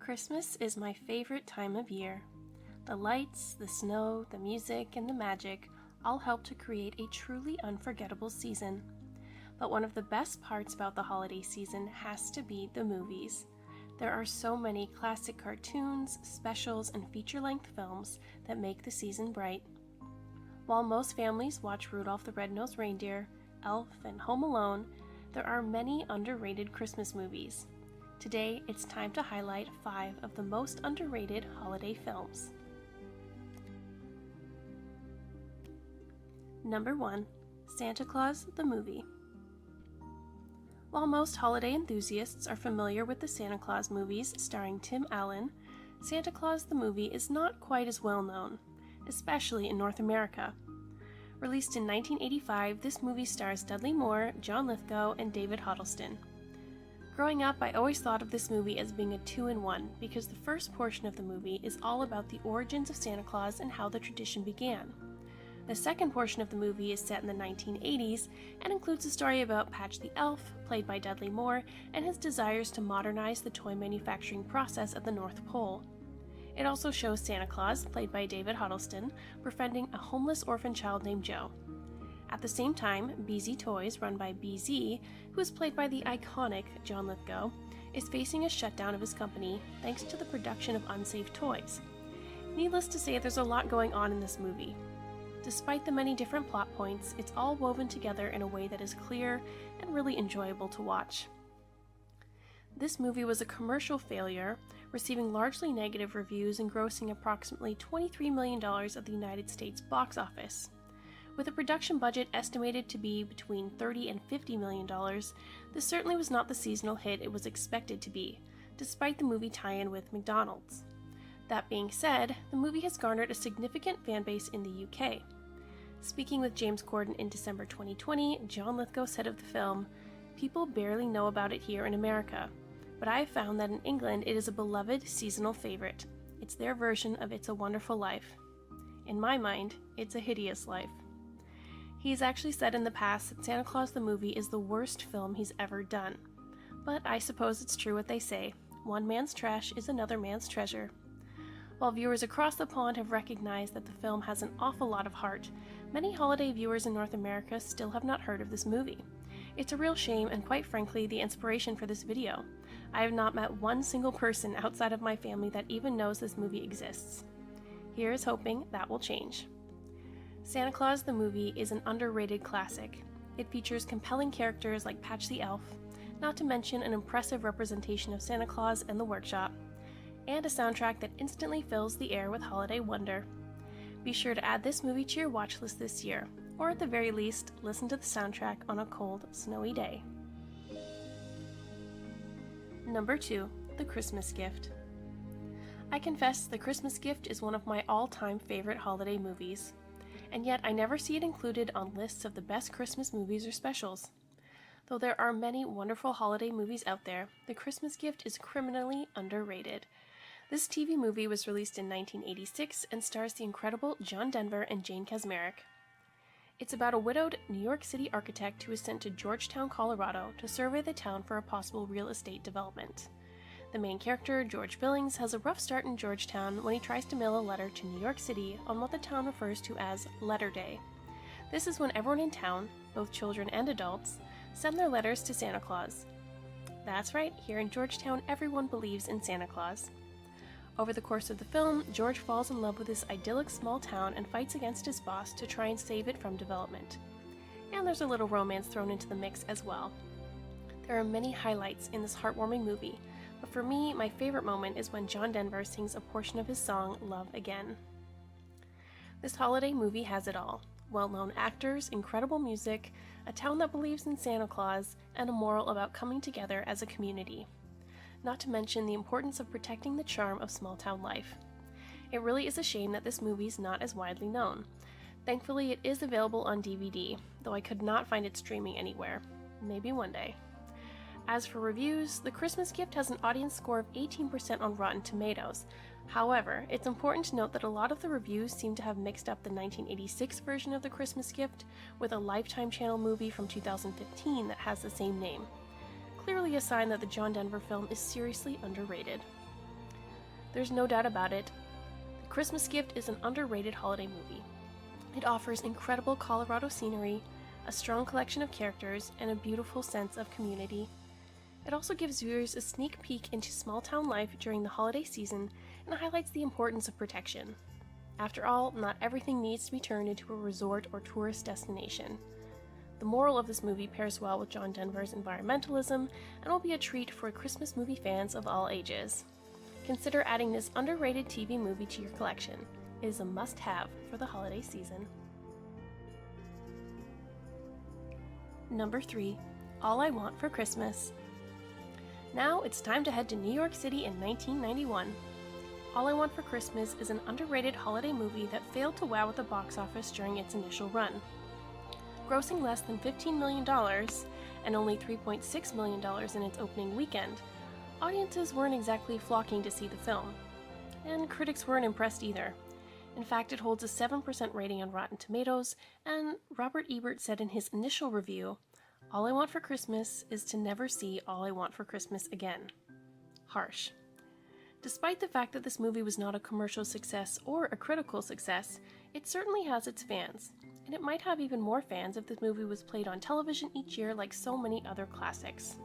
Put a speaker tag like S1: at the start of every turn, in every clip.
S1: Christmas is my favorite time of year. The lights, the snow, the music, and the magic all help to create a truly unforgettable season. But one of the best parts about the holiday season has to be the movies. There are so many classic cartoons, specials, and feature-length films that make the season bright. While most families watch Rudolph the Red-Nosed Reindeer, Elf, and Home Alone, there are many underrated Christmas movies. Today, it's time to highlight 5 of the most underrated holiday films. Number 1. Santa Claus the Movie. While most holiday enthusiasts are familiar with the Santa Claus movies starring Tim Allen, Santa Claus the Movie is not quite as well known, especially in North America. Released in 1985, this movie stars Dudley Moore, John Lithgow, and David Huddleston. Growing up, I always thought of this movie as being a 2-in-1 because the first portion of the movie is all about the origins of Santa Claus and how the tradition began. The second portion of the movie is set in the 1980s and includes a story about Patch the Elf, played by Dudley Moore, and his desires to modernize the toy manufacturing process at the North Pole. It also shows Santa Claus, played by David Huddleston, befriending a homeless orphan child named Joe. At the same time, BZ Toys, run by BZ, who is played by the iconic John Lithgow, is facing a shutdown of his company thanks to the production of unsafe toys. Needless to say, there's a lot going on in this movie. Despite the many different plot points, it's all woven together in a way that is clear and really enjoyable to watch. This movie was a commercial failure, receiving largely negative reviews and grossing approximately $23 million at the United States box office. With a production budget estimated to be between $30 and $50 million, this certainly was not the seasonal hit it was expected to be, despite the movie tie-in with McDonald's. That being said, the movie has garnered a significant fanbase in the UK. Speaking with James Corden in December 2020, John Lithgow said of the film, "People barely know about it here in America, but I have found that in England it is a beloved seasonal favorite. It's their version of It's a Wonderful Life. In my mind, it's a hideous life." He's actually said in the past that Santa Claus the Movie is the worst film he's ever done. But I suppose it's true what they say, one man's trash is another man's treasure. While viewers across the pond have recognized that the film has an awful lot of heart, many holiday viewers in North America still have not heard of this movie. It's a real shame and quite frankly the inspiration for this video. I have not met one single person outside of my family that even knows this movie exists. Here is hoping that will change. Santa Claus the Movie is an underrated classic. It features compelling characters like Patch the Elf, not to mention an impressive representation of Santa Claus and the workshop, and a soundtrack that instantly fills the air with holiday wonder. Be sure to add this movie to your watch list this year, or at the very least, listen to the soundtrack on a cold, snowy day. Number 2. The Christmas Gift. I confess The Christmas Gift is one of my all-time favorite holiday movies, and yet I never see it included on lists of the best Christmas movies or specials. Though there are many wonderful holiday movies out there, The Christmas Gift is criminally underrated. This TV movie was released in 1986 and stars the incredible John Denver and Jane Kaczmarek. It's about a widowed New York City architect who is sent to Georgetown, Colorado to survey the town for a possible real estate development. The main character, George Billings, has a rough start in Georgetown when he tries to mail a letter to New York City on what the town refers to as Letter Day. This is when everyone in town, both children and adults, send their letters to Santa Claus. That's right, here in Georgetown everyone believes in Santa Claus. Over the course of the film, George falls in love with this idyllic small town and fights against his boss to try and save it from development. And there's a little romance thrown into the mix as well. There are many highlights in this heartwarming movie, but for me, my favorite moment is when John Denver sings a portion of his song, Love Again. This holiday movie has it all. Well-known actors, incredible music, a town that believes in Santa Claus, and a moral about coming together as a community. Not to mention the importance of protecting the charm of small-town life. It really is a shame that this movie is not as widely known. Thankfully, it is available on DVD, though I could not find it streaming anywhere. Maybe one day. As for reviews, The Christmas Gift has an audience score of 18% on Rotten Tomatoes. However, it's important to note that a lot of the reviews seem to have mixed up the 1986 version of The Christmas Gift with a Lifetime Channel movie from 2015 that has the same name. Clearly a sign that the John Denver film is seriously underrated. There's no doubt about it. The Christmas Gift is an underrated holiday movie. It offers incredible Colorado scenery, a strong collection of characters, and a beautiful sense of community. It also gives viewers a sneak peek into small-town life during the holiday season and highlights the importance of protection. After all, not everything needs to be turned into a resort or tourist destination. The moral of this movie pairs well with John Denver's environmentalism and will be a treat for Christmas movie fans of all ages. Consider adding this underrated TV movie to your collection. It is a must-have for the holiday season. Number 3. All I Want for Christmas. Now it's time to head to New York City in 1991. All I Want for Christmas is an underrated holiday movie that failed to wow at the box office during its initial run. Grossing less than $15 million and only $3.6 million in its opening weekend, audiences weren't exactly flocking to see the film. And critics weren't impressed either. In fact, it holds a 7% rating on Rotten Tomatoes, and Robert Ebert said in his initial review, "All I want for Christmas is to never see All I Want for Christmas again." Harsh. Despite the fact that this movie was not a commercial success or a critical success, it certainly has its fans, and it might have even more fans if this movie was played on television each year like so many other classics.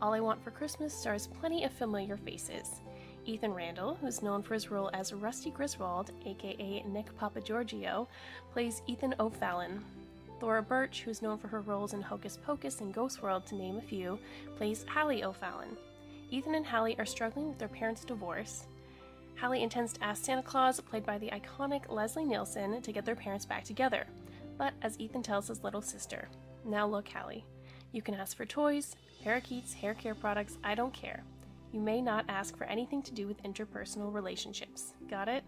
S1: All I Want for Christmas stars plenty of familiar faces. Ethan Randall, who's known for his role as Rusty Griswold, aka Nick Papagiorgio, plays Ethan O'Fallon. Thora Birch, who's known for her roles in Hocus Pocus and Ghost World, to name a few, plays Hallie O'Fallon. Ethan and Hallie are struggling with their parents' divorce. Hallie intends to ask Santa Claus, played by the iconic Leslie Nielsen, to get their parents back together. But as Ethan tells his little sister, "Now look, Hallie, you can ask for toys, parakeets, hair care products, I don't care. You may not ask for anything to do with interpersonal relationships. Got it?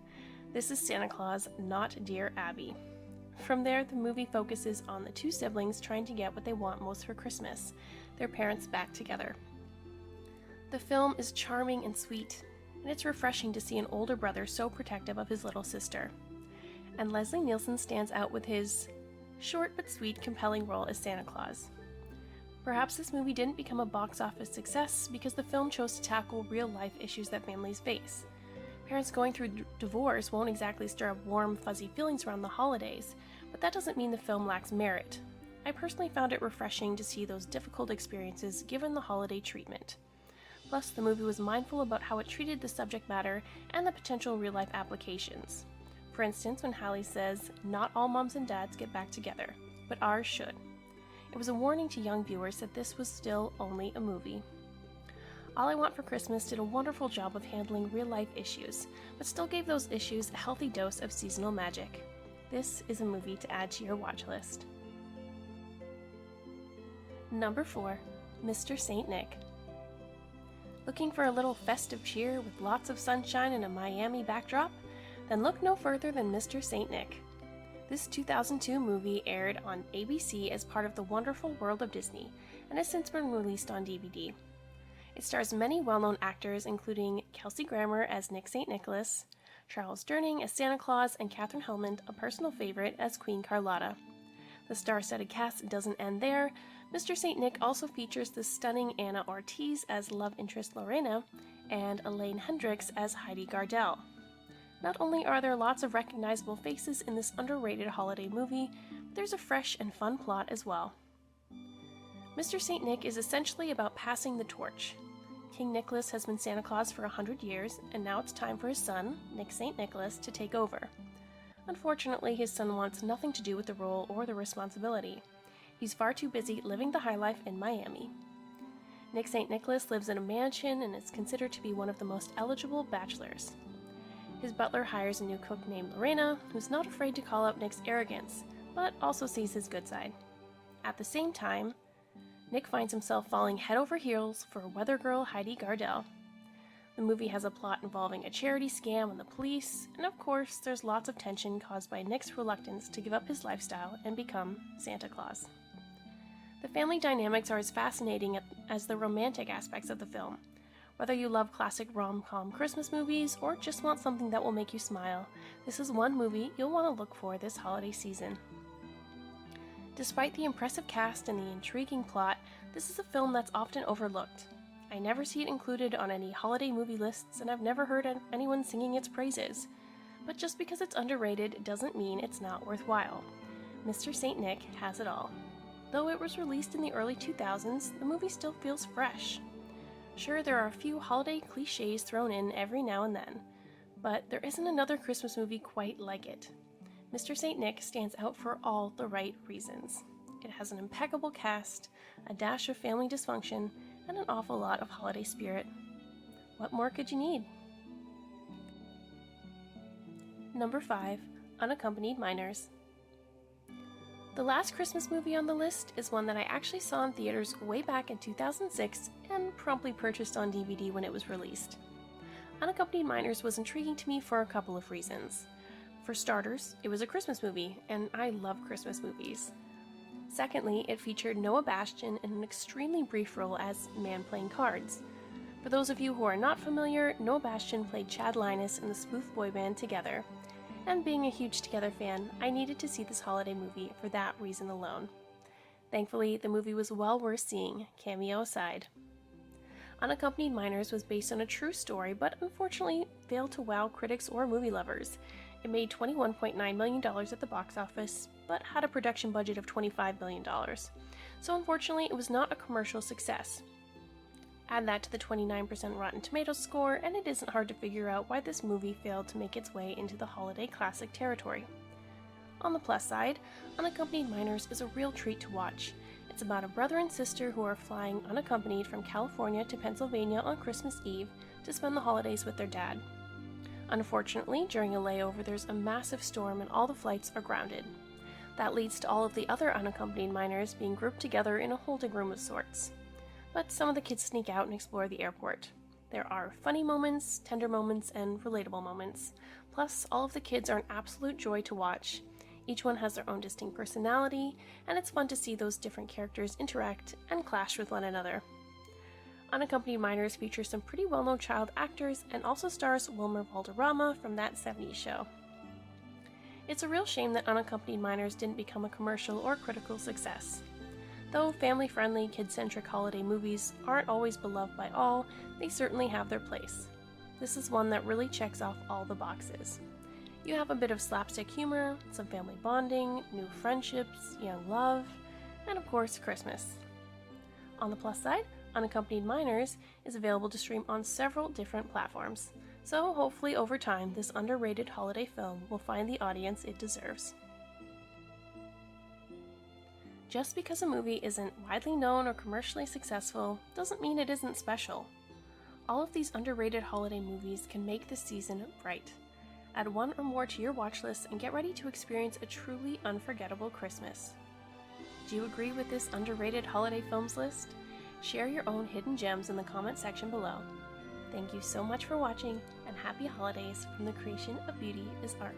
S1: This is Santa Claus, not Dear Abby." From there, the movie focuses on the two siblings trying to get what they want most for Christmas, their parents back together. The film is charming and sweet, and it's refreshing to see an older brother so protective of his little sister. And Leslie Nielsen stands out with his short but sweet, compelling role as Santa Claus. Perhaps this movie didn't become a box office success because the film chose to tackle real-life issues that families face. Parents going through divorce won't exactly stir up warm, fuzzy feelings around the holidays, but that doesn't mean the film lacks merit. I personally found it refreshing to see those difficult experiences given the holiday treatment. Plus, the movie was mindful about how it treated the subject matter and the potential real-life applications. For instance, when Hallie says, "Not all moms and dads get back together, but ours should." It was a warning to young viewers that this was still only a movie. All I Want for Christmas did a wonderful job of handling real-life issues, but still gave those issues a healthy dose of seasonal magic. This is a movie to add to your watch list. Number 4. Mr. St. Nick. Looking for a little festive cheer with lots of sunshine and a Miami backdrop? Then look no further than Mr. St. Nick. This 2002 movie aired on ABC as part of the Wonderful World of Disney and has since been released on DVD. It stars many well-known actors including Kelsey Grammer as Nick St. Nicholas, Charles Durning as Santa Claus, and Katherine Helmond, a personal favorite, as Queen Carlotta. The star-studded cast doesn't end there. Mr. St. Nick also features the stunning Anna Ortiz as love interest Lorena and Elaine Hendricks as Heidi Gardell. Not only are there lots of recognizable faces in this underrated holiday movie, but there's a fresh and fun plot as well. Mr. St. Nick is essentially about passing the torch. King Nicholas has been Santa Claus for 100 years, and now it's time for his son, Nick St. Nicholas, to take over. Unfortunately, his son wants nothing to do with the role or the responsibility. He's far too busy living the high life in Miami. Nick St. Nicholas lives in a mansion and is considered to be one of the most eligible bachelors. His butler hires a new cook named Lorena, who's not afraid to call out Nick's arrogance, but also sees his good side. At the same time, Nick finds himself falling head over heels for weather girl Heidi Gardell. The movie has a plot involving a charity scam and the police, and of course, there's lots of tension caused by Nick's reluctance to give up his lifestyle and become Santa Claus. The family dynamics are as fascinating as the romantic aspects of the film. Whether you love classic rom-com Christmas movies or just want something that will make you smile, this is one movie you'll want to look for this holiday season. Despite the impressive cast and the intriguing plot, this is a film that's often overlooked. I never see it included on any holiday movie lists, and I've never heard anyone singing its praises. But just because it's underrated doesn't mean it's not worthwhile. Mr. St. Nick has it all. Though it was released in the early 2000s, the movie still feels fresh. Sure, there are a few holiday cliches thrown in every now and then, but there isn't another Christmas movie quite like it. Mr. St. Nick stands out for all the right reasons. It has an impeccable cast, a dash of family dysfunction, and an awful lot of holiday spirit. What more could you need? Number 5, Unaccompanied Minors. The last Christmas movie on the list is one that I actually saw in theaters way back in 2006 and promptly purchased on DVD when it was released. Unaccompanied Minors was intriguing to me for a couple of reasons. For starters, it was a Christmas movie, and I love Christmas movies. Secondly, it featured Noah Bastian in an extremely brief role as Man Playing Cards. For those of you who are not familiar, Noah Bastian played Chad Linus in the spoof boy band Together. And being a huge Together fan, I needed to see this holiday movie for that reason alone. Thankfully, the movie was well worth seeing, cameo aside. Unaccompanied Minors was based on a true story, but unfortunately failed to wow critics or movie lovers. It made $21.9 million at the box office, but had a production budget of $25 million. So unfortunately, it was not a commercial success. Add that to the 29% Rotten Tomatoes score, and it isn't hard to figure out why this movie failed to make its way into the holiday classic territory. On the plus side, Unaccompanied Minors is a real treat to watch. It's about a brother and sister who are flying unaccompanied from California to Pennsylvania on Christmas Eve to spend the holidays with their dad. Unfortunately, during a layover, there's a massive storm and all the flights are grounded. That leads to all of the other unaccompanied minors being grouped together in a holding room of sorts. But some of the kids sneak out and explore the airport. There are funny moments, tender moments, and relatable moments. Plus, all of the kids are an absolute joy to watch. Each one has their own distinct personality, and it's fun to see those different characters interact and clash with one another. Unaccompanied Minors features some pretty well-known child actors and also stars Wilmer Valderrama from That 70s Show. It's a real shame that Unaccompanied Minors didn't become a commercial or critical success. Though family-friendly, kid-centric holiday movies aren't always beloved by all, they certainly have their place. This is one that really checks off all the boxes. You have a bit of slapstick humor, some family bonding, new friendships, young love, and of course, Christmas. On the plus side, Unaccompanied Minors is available to stream on several different platforms, so hopefully over time this underrated holiday film will find the audience it deserves. Just because a movie isn't widely known or commercially successful doesn't mean it isn't special. All of these underrated holiday movies can make this season bright. Add one or more to your watch list and get ready to experience a truly unforgettable Christmas. Do you agree with this underrated holiday films list? Share your own hidden gems in the comment section below. Thank you so much for watching, and happy holidays from the creation of Beauty is Art.